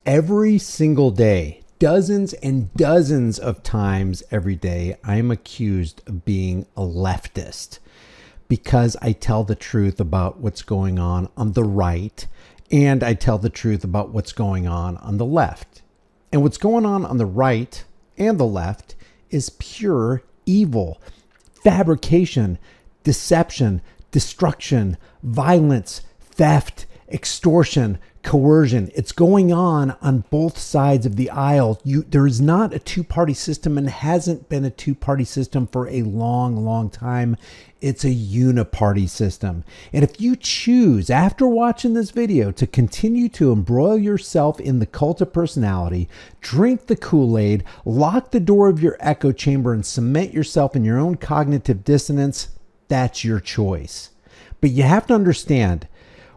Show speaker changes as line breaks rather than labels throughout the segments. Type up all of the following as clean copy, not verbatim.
Every single day, dozens and dozens of times every day, I am accused of being a leftist because I tell the truth about what's going on the right, and I tell the truth about what's going on the left. And what's going on the right and the left is pure evil, fabrication, deception, destruction, violence, theft, extortion, coercion. It's going on both sides of the aisle. There is not a two-party system and hasn't been a two-party system for a long, long time. It's a uniparty system. And if you choose, after watching this video, to continue to embroil yourself in the cult of personality, drink the Kool-Aid, lock the door of your echo chamber, and cement yourself in your own cognitive dissonance, that's your choice. But you have to understand,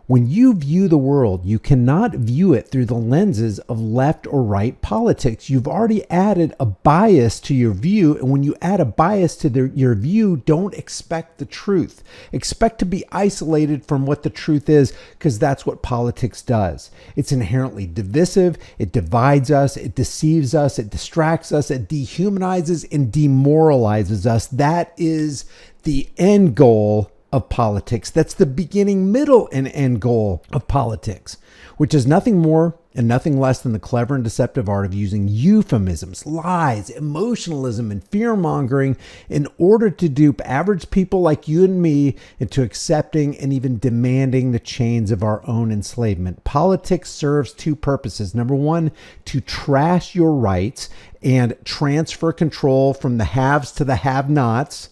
when you view the world, you cannot view it through the lenses of left or right politics. You've already added a bias to your view. And when you add a bias to your view, don't expect the truth. Expect to be isolated from what the truth is, because that's what politics does. It's inherently divisive. It divides us. It deceives us. It distracts us. It dehumanizes and demoralizes us. That is the end goal of politics. That's the beginning, middle, and end goal of politics, which is nothing more and nothing less than the clever and deceptive art of using euphemisms, lies, emotionalism, and fear-mongering in order to dupe average people like you and me into accepting and even demanding the chains of our own enslavement. Politics serves two purposes. Number one, to trash your rights and transfer control from the haves to the have-nots,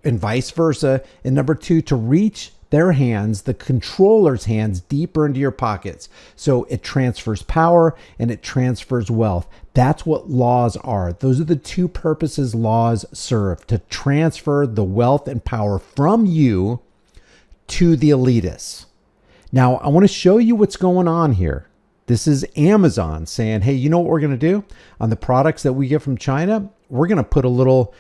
and vice versa. And number two, to reach their hands, the controller's hands, deeper into your pockets. So it transfers power and it transfers wealth. That's what laws are. Those are the two purposes laws serve: to transfer the wealth and power from you to the elitists. Now, I want to show you what's going on here. This is Amazon saying, hey, you know what we're going to do on the products that we get from China? We're going to put a little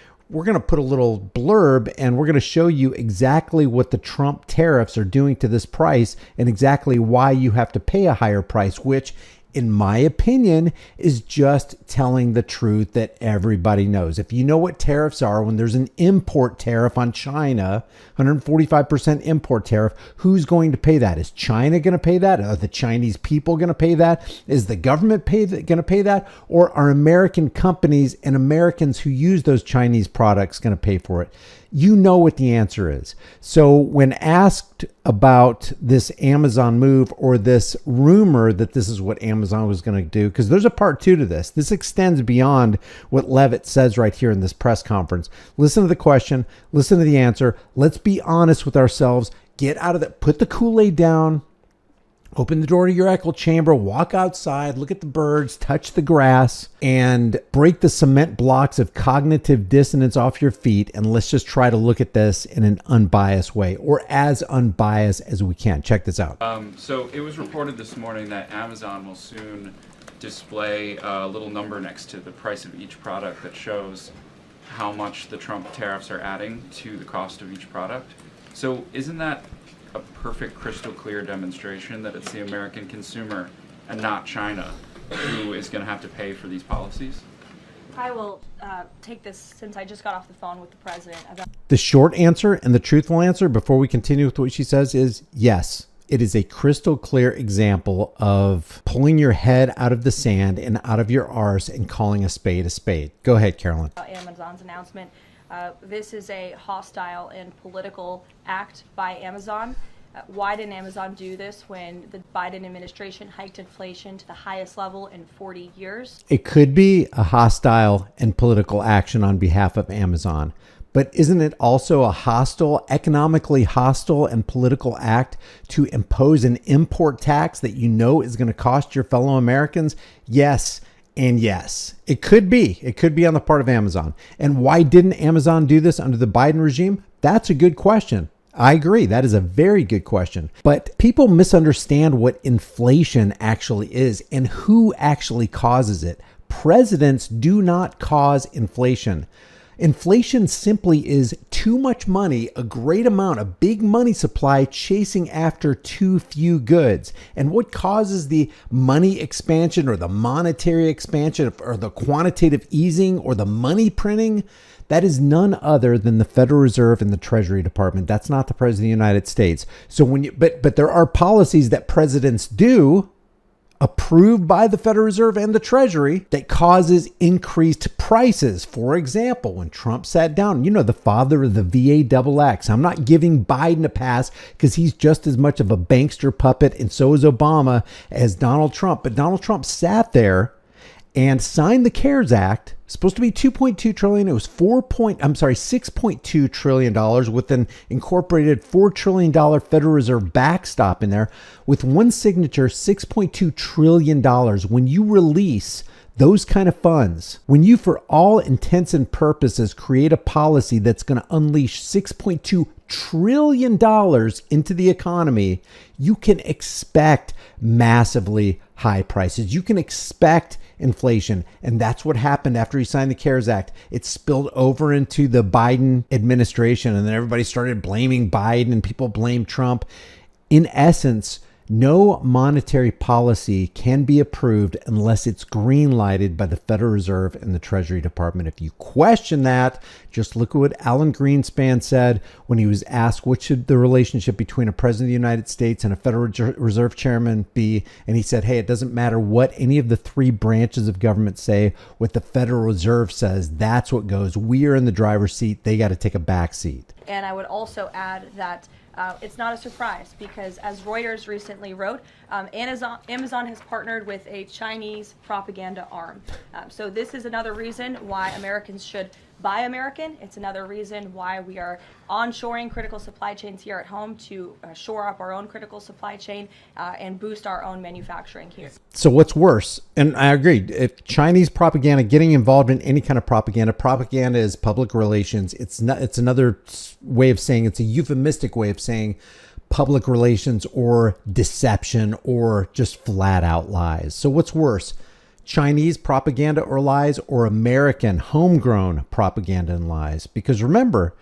blurb, and we're going to show you exactly what the Trump tariffs are doing to this price and exactly why you have to pay a higher price, which, in my opinion, is just telling the truth that everybody knows. If you know what tariffs are, when there's an import tariff on China, 145% import tariff, who's going to pay that? Is China going to pay that? Are the Chinese people going to pay that? Is the government going to pay that? Or are American companies and Americans who use those Chinese products going to pay for it? You know what the answer is. So when asked about this Amazon move or this rumor that this is what Amazon was going to do, because there's a part two to this. This extends beyond what Levitt says right here in this press conference. Listen to the question. Listen to the answer. Let's be honest with ourselves. Get out of that. Put the Kool-Aid down. Open the door to your echo chamber, walk outside, look at the birds, touch the grass, and break the cement blocks of cognitive dissonance off your feet. And let's just try to look at this in an unbiased way, or as unbiased as we can. Check this out.
So it was reported this morning that Amazon will soon display a little number next to the price of each product that shows how much the Trump tariffs are adding to the cost of each product. So isn't that a perfect, crystal clear demonstration that it's the American consumer and not China who is going to have to pay for these policies?
I will take this, since I just got off the phone with the president about...
The short answer and the truthful answer before we continue with what she says is yes. It is a crystal clear example of pulling your head out of the sand and out of your arse and calling a spade a spade. Go ahead, Carolyn.
Amazon's announcement. This is a hostile and political act by Amazon. Why didn't Amazon do this when the Biden administration hiked inflation to the highest level in 40 years?
It could be a hostile and political action on behalf of Amazon, but isn't it also a hostile, economically hostile and political act to impose an import tax that you know is going to cost your fellow Americans? Yes. And yes, it could be. It could be on the part of Amazon. And why didn't Amazon do this under the Biden regime? That's a good question. I agree. That is a very good question. But people misunderstand what inflation actually is and who actually causes it. Presidents do not cause inflation. Inflation simply is too much money, a great amount, a big money supply chasing after too few goods. And what causes the money expansion or the monetary expansion or the quantitative easing or the money printing? That is none other than the Federal Reserve and the Treasury Department. That's not the President of the United States. So but there are policies that presidents do, approved by the Federal Reserve and the Treasury, that causes increased prices. For example, when Trump sat down, the father of the VAXX. I'm not giving Biden a pass because he's just as much of a bankster puppet, and so is Obama, as Donald Trump. But Donald Trump sat there and signed the CARES Act. Supposed to be $2.2 trillion. It was $6.2 trillion with an incorporated $4 trillion Federal Reserve backstop in there. With one signature, $6.2 trillion. When you release those kind of funds, when you, for all intents and purposes, create a policy that's going to unleash $6.2 trillion into the economy, you can expect massively high prices. You can expect inflation. And that's what happened after he signed the CARES Act. It spilled over into the Biden administration, and then everybody started blaming Biden and people blame Trump. In essence, no monetary policy can be approved unless it's green lighted by the Federal Reserve and the Treasury Department. If you question that, just look at what Alan Greenspan said when he was asked what should the relationship between a president of the United States and a Federal Reserve chairman be. And he said, hey, it doesn't matter what any of the three branches of government say. What the Federal Reserve says, that's what goes. We are in the driver's seat. They got to take a back seat.
And I would also add that it's not a surprise because, as Reuters recently wrote, Amazon has partnered with a Chinese propaganda arm. So this is another reason why Americans should buy American. It's another reason why we are onshoring critical supply chains here at home to shore up our own critical supply chain and boost our own manufacturing here.
So what's worse? And I agree. If Chinese propaganda, getting involved in any kind of propaganda is public relations. It's another way of saying, it's a euphemistic way of saying public relations or deception or just flat out lies. So what's worse? Chinese propaganda or lies, or American homegrown propaganda and lies? Because remember,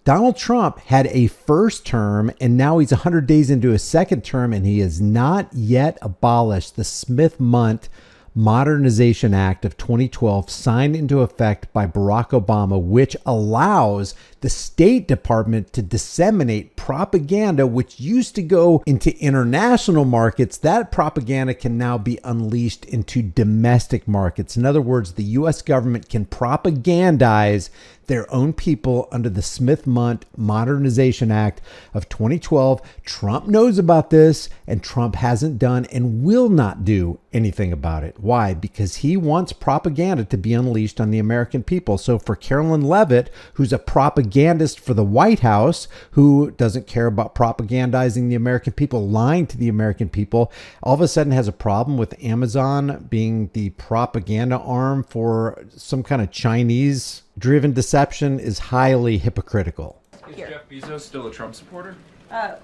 Donald Trump had a first term and now he's 100 days into his second term, and he has not yet abolished the Smith-Mundt Modernization Act of 2012, signed into effect by Barack Obama, which allows the State Department to disseminate propaganda which used to go into international markets. That propaganda can now be unleashed into domestic markets. In other words, the U.S. government can propagandize their own people under the Smith-Mundt Modernization Act of 2012. Trump knows about this, and Trump hasn't done and will not do anything about it. Why? Because he wants propaganda to be unleashed on the American people. So for Carolyn Leavitt, who's a propagandist for the White House, who doesn't care about propagandizing the American people, lying to the American people, all of a sudden has a problem with Amazon being the propaganda arm for some kind of Chinese driven deception, is highly hypocritical.
Is Jeff Bezos still a Trump supporter?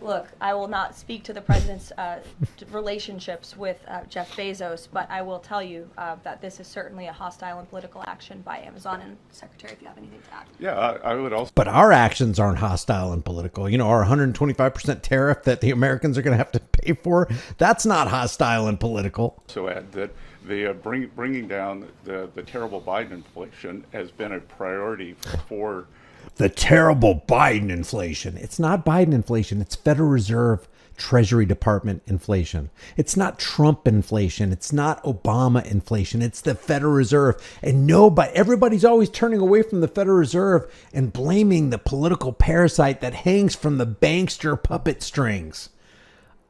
Look, I will not speak to the president's relationships with Jeff Bezos, but I will tell you that this is certainly a hostile and political action by Amazon. And Secretary, if you have anything to add.
Yeah, I would also.
But our actions aren't hostile and political. Our 125% tariff that the Americans are going to have to pay for, that's not hostile and political.
So add that the bringing down the terrible Biden inflation has been a priority for
the terrible Biden inflation. It's not Biden inflation. It's Federal Reserve, Treasury Department inflation. It's not Trump inflation. It's not Obama inflation. It's the Federal Reserve. And everybody's always turning away from the Federal Reserve and blaming the political parasite that hangs from the bankster puppet strings.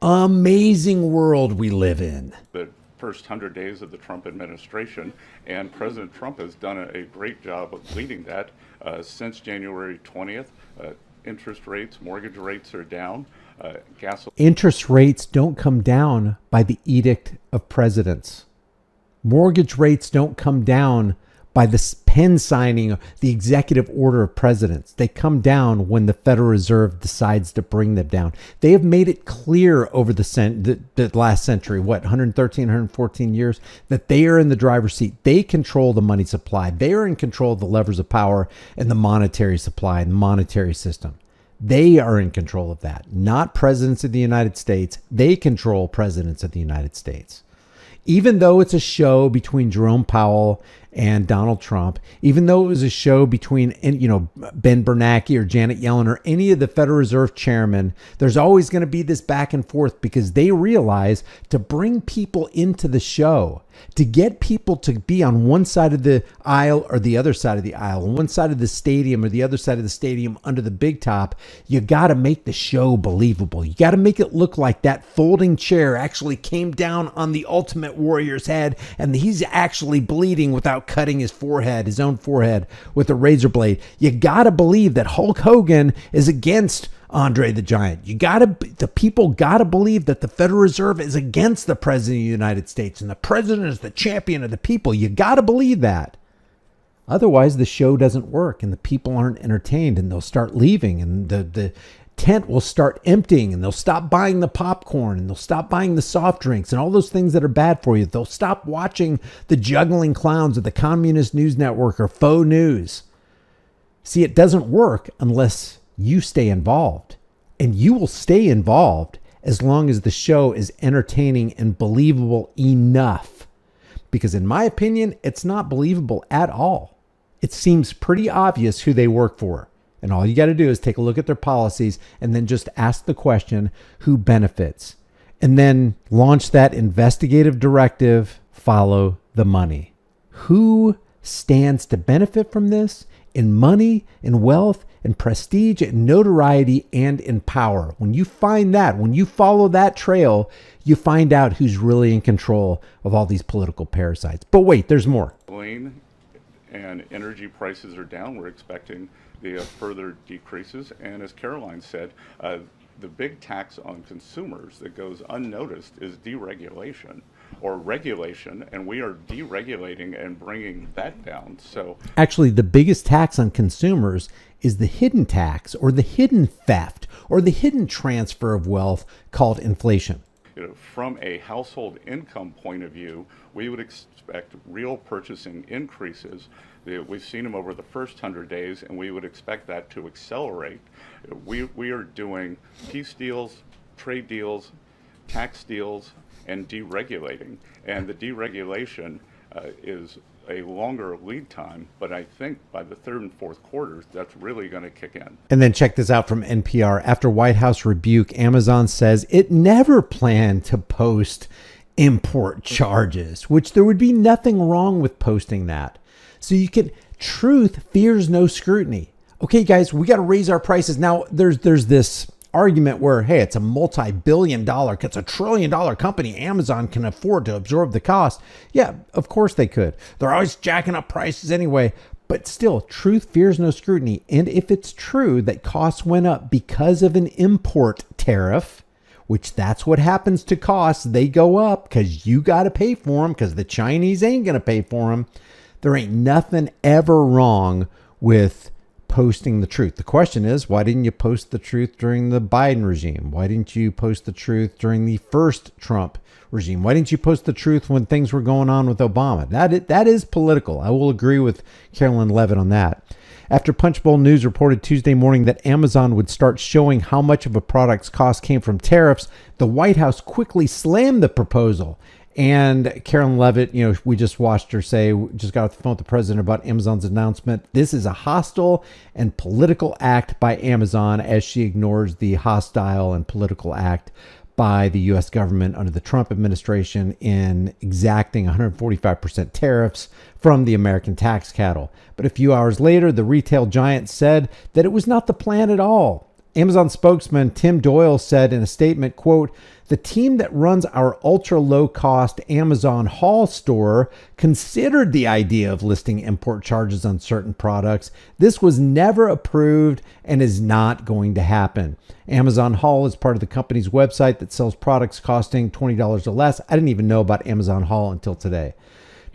Amazing world we live in.
the first 100 days of the Trump administration, and President Trump has done a great job of leading that. Since January 20th, interest rates, mortgage rates are down.
Interest rates don't come down by the edict of presidents. Mortgage rates don't come down by the pen signing of the executive order of presidents. They come down when the Federal Reserve decides to bring them down. They have made it clear over the last century, 113, 114 years, that they are in the driver's seat. They control the money supply. They are in control of the levers of power and the monetary supply and the monetary system. They are in control of that, not presidents of the United States. They control presidents of the United States. Even though it's a show between Jerome Powell and Donald Trump, even though it was a show between, Ben Bernanke or Janet Yellen or any of the Federal Reserve chairmen, there's always going to be this back and forth because they realize to bring people into the show, to get people to be on one side of the aisle or the other side of the aisle, on one side of the stadium or the other side of the stadium under the big top, you got to make the show believable. You got to make it look like that folding chair actually came down on the Ultimate Warrior's head and he's actually bleeding without cutting his own forehead with a razor blade. You got to believe that Hulk Hogan is against Andre the Giant. The people got to believe that the Federal Reserve is against the President of the United States and the President is the champion of the people. You got to believe that. Otherwise, the show doesn't work and the people aren't entertained and they'll start leaving and the tent will start emptying and they'll stop buying the popcorn and they'll stop buying the soft drinks and all those things that are bad for you. They'll stop watching the juggling clowns of the Communist News Network or faux news. See, it doesn't work unless you stay involved, and you will stay involved as long as the show is entertaining and believable enough. Because in my opinion, it's not believable at all. It seems pretty obvious who they work for. And all you got to do is take a look at their policies and then just ask the question, who benefits? And then launch that investigative directive, follow the money. Who stands to benefit from this in money, in wealth, in prestige, in notoriety, and in power? When you find that, when you follow that trail, you find out who's really in control of all these political parasites. But wait, there's more.
And energy prices are down. We're expecting the further decreases. And as Caroline said, the big tax on consumers that goes unnoticed is deregulation or regulation, and we are deregulating and bringing that down. So
actually, the biggest tax on consumers is the hidden tax or the hidden theft or the hidden transfer of wealth called inflation.
From a household income point of view, we would expect real purchasing increases. We've seen them over the first 100 days, and we would expect that to accelerate. We are doing peace deals, trade deals, tax deals, and deregulating. And the deregulation is a longer lead time, but I think by the third and fourth quarters, that's really going to kick in.
And then check this out from NPR. After White House rebuke, Amazon says it never planned to post import charges, which there would be nothing wrong with posting that. So truth fears no scrutiny. Okay, guys, we got to raise our prices. Now, there's this argument where, hey, it's a multi-billion-dollar, it's a trillion-dollar company. Amazon can afford to absorb the cost. Yeah, of course they could. They're always jacking up prices anyway. But still, truth fears no scrutiny. And if it's true that costs went up because of an import tariff, which that's what happens to costs, they go up because you got to pay for them because the Chinese ain't going to pay for them. There ain't nothing ever wrong with posting the truth. The question is, why didn't you post the truth during the Biden regime? Why didn't you post the truth during the first Trump regime? Why didn't you post the truth when things were going on with Obama? That is political. I will agree with Carolyn Levitt on that. After Punchbowl News reported Tuesday morning that Amazon would start showing how much of a product's cost came from tariffs, the White House quickly slammed the proposal. And Carolyn Levitt, we just watched her say, just got off the phone with the president about Amazon's announcement. This is a hostile and political act by Amazon as she ignores the hostile and political act by the U.S. government under the Trump administration in exacting 145% tariffs from the American tax cattle. But a few hours later, the retail giant said that it was not the plan at all. Amazon spokesman Tim Doyle said in a statement, quote, "The team that runs our ultra low cost Amazon Haul store considered the idea of listing import charges on certain products. This was never approved and is not going to happen." Amazon Haul is part of the company's website that sells products costing $20 or less. I didn't even know about Amazon Haul until today.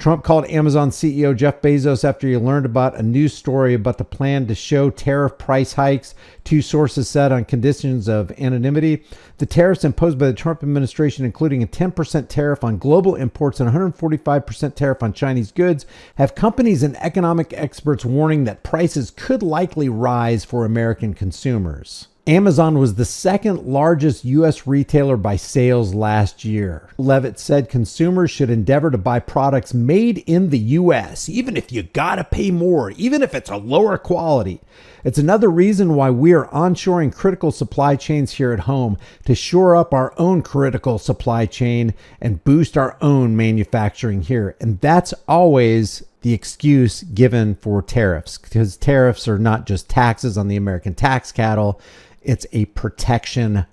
Trump called Amazon CEO Jeff Bezos after he learned about a news story about the plan to show tariff price hikes. Two sources said on conditions of anonymity. The tariffs imposed by the Trump administration, including a 10% tariff on global imports and 145% tariff on Chinese goods, have companies and economic experts warning that prices could likely rise for American consumers. Amazon was the second largest U.S. retailer by sales last year. Levitt said consumers should endeavor to buy products made in the U.S., even if you gotta pay more, even if it's a lower quality. It's another reason why we are onshoring critical supply chains here at home, to shore up our own critical supply chain and boost our own manufacturing here. And that's always the excuse given for tariffs, because tariffs are not just taxes on the American tax cattle. It's a protectionist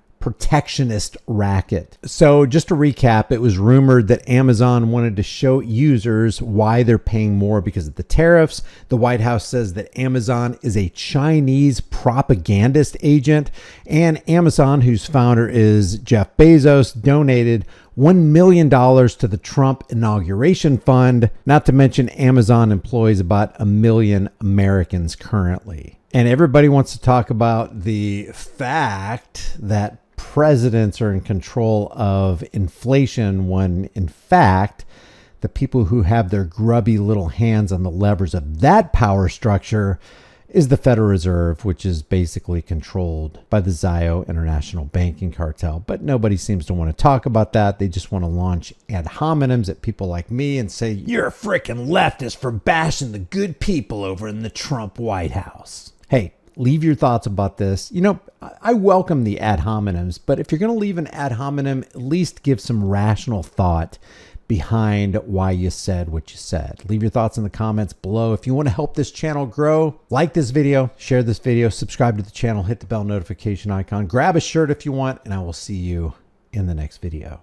racket. So just to recap, it was rumored that Amazon wanted to show users why they're paying more because of the tariffs. The White House says that Amazon is a Chinese propagandist agent, and Amazon, whose founder is Jeff Bezos, donated $1 million to the Trump inauguration fund. Not to mention Amazon employs about 1 million Americans currently. And everybody wants to talk about the fact that presidents are in control of inflation, when in fact, the people who have their grubby little hands on the levers of that power structure is the Federal Reserve, which is basically controlled by the Zio International Banking Cartel. But nobody seems to want to talk about that. They just want to launch ad hominems at people like me and say, you're a freaking leftist for bashing the good people over in the Trump White House. Hey, leave your thoughts about this. You know, I welcome the ad hominems, but if you're going to leave an ad hominem, at least give some rational thought behind why you said what you said. Leave your thoughts in the comments below. If you want to help this channel grow, like this video, share this video, subscribe to the channel, hit the bell notification icon, grab a shirt if you want, and I will see you in the next video.